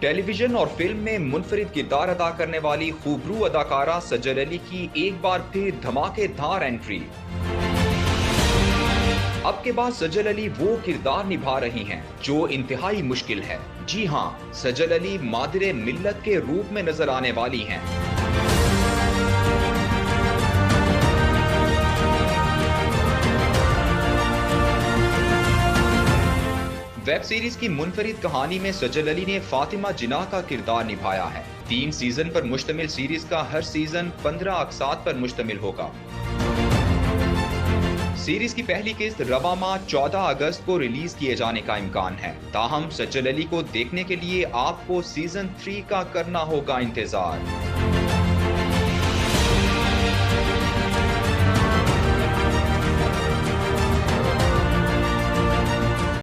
Television और film में मुनफरिद किरदार अदा करने वाली खूबरू अदाकारा सजल अली की एक बार फिर धमाकेदार एंट्री। अब के बाद सजल अली वो किरदार निभा रही हैं जो इंतहाई मुश्किल है। जी हां, सजल अली मादिरे मिल्लत के रूप में नजर आने वाली हैं। वेब सीरीज की मुनफरिद कहानी में सजल अली ने फातिमा जिन्ना का किरदार निभाया है। 3 सीजन पर मुश्तमिल सीरीज का हर सीजन 15 अक़सात पर मुश्तमिल होगा। सीरीज की पहली किस्त रवा माह 14 अगस्त को रिलीज किए जाने का इम्कान है। ताहम सजल अली को देखने के लिए आपको सीजन 3 का करना होगा इंतजार।